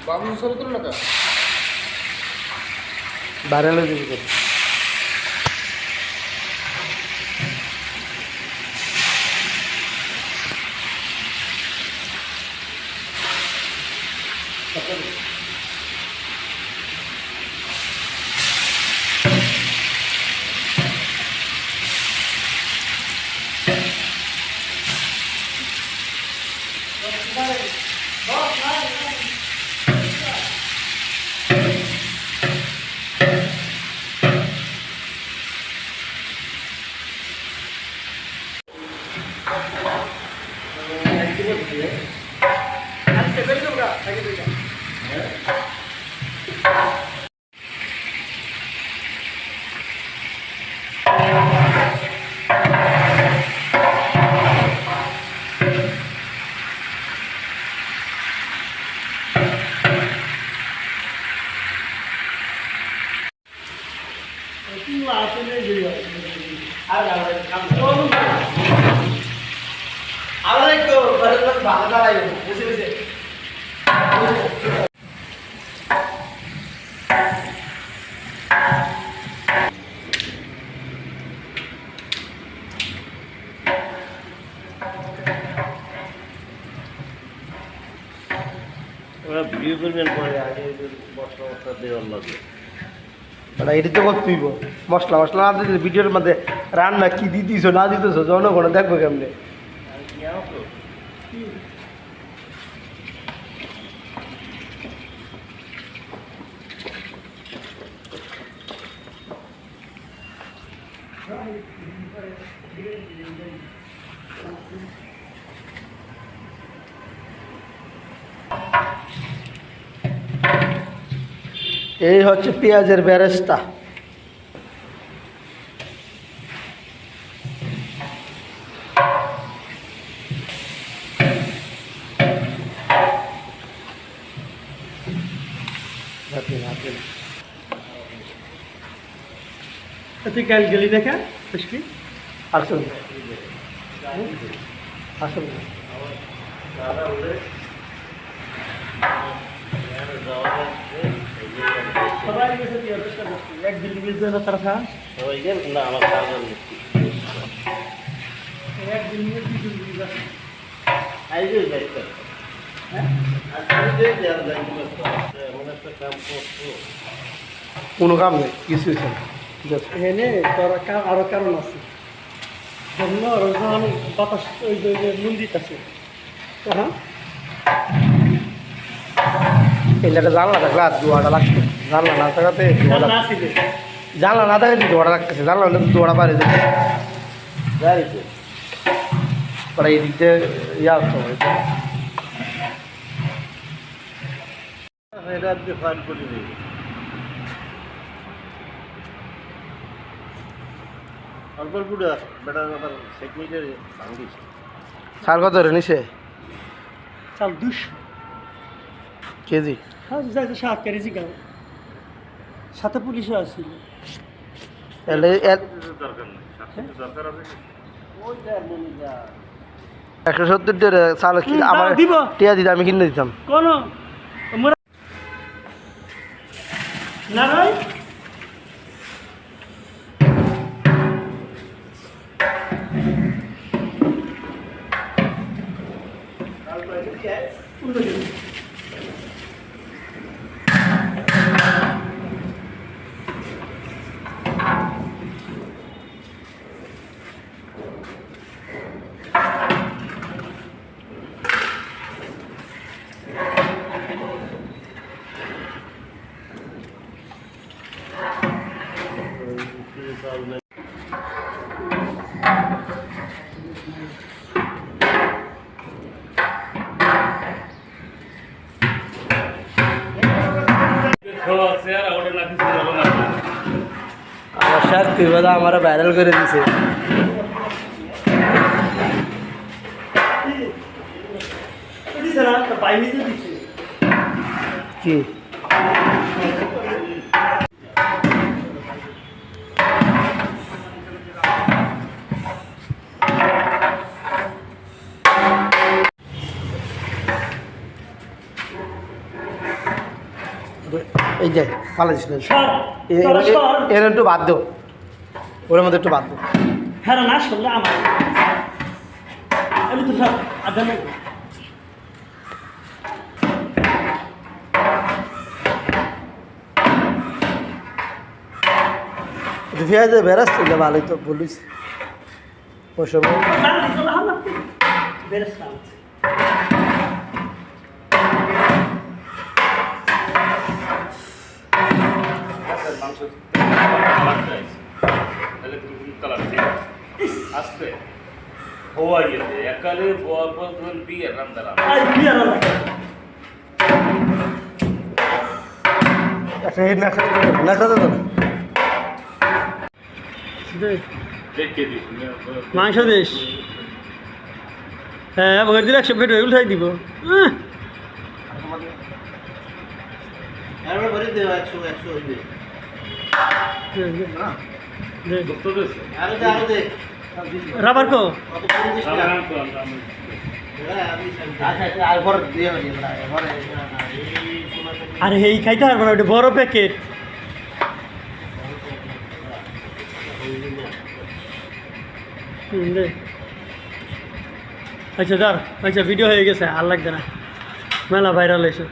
বাবু সব তো না ভাইরাল হয়ে যাবে। ভিডিও করবেন পরে আগে মশলা মশলা দেওয়ার লাগে এটি তো করতে হইব। মশলা মশলা না দিলে ভিডিওর মধ্যে রান্না কি দিতেছো না দিতেছো জনগণ দেখবো কেমনে। এই হচ্ছে পেঁয়াজের বেরেস্তা। কাল গেলি দেখা আসুন আসুন সবাই একদিন না তারা খা সবাই গেল না আমার কাগজ একদিন আইজে যাইতে এমন একটা কাম করছো কোনো কাম নেই কিছু হয়েছে না। এখানে তোর আরো কারণ আছে জন্য যখন বাতাস ওই যে মন্দির আছে হ্যাঁ এই জায়গাটা জানলা থাকলে আর দোয়াটা লাগতো। জানলা না থাকাতে জানলা না থাকাতে দোয়াটা লাগতেছে। জানলা হলে তো দোয়াটা পারে যেতে যাইতে পরে এই দিক দিয়ে ইয়া আসতো এটা আপনি ফাইল করে দিই অল্প গুড়া বেটা আবার সেকমিটার ভাঙিস সার কত রে নিছে চাল 200 কেজি। হ্যাঁ যাইতে 7 কেজি গাও সাথে পুলিশও আসছিল দরকার নেই দরকার আছে ওইটা নিয়ে যা 170 চাল কি আমার দিব টিয়া দিতে আমি কিনে দিতাম। কোন না ভাই আমার শাস্তি বাদা আমার ভাইরাল করে দিছে। কি কে পালা দিস না সর তোরা সর এর একটু বাদ দেও ওর মধ্যে একটু বাদ দেও হ্যাঁ না শুনলে আমার আমি তো সব আদানে পেঁয়াজে বেরাস তো ভালোই তো বলিস ওই সময় বেরেস্তাম আসতে হওয়া গেছে একালে বিয়ে রান্দারা আই বিয়ার না একটা হেড না খাতে না খাতে তো দেখে দিস মাংস দেশ হ্যাঁ ভোর দিলে 100 ফিট উঠাই দিব রাবার কো আরে এই খাইতে পারবো না ওটা বড় প্যাকেট আচ্ছা দাঁড় আচ্ছা ভিডিও হয়ে গেছে আর লাগবে না মেলা ভাইরাল হয়েছে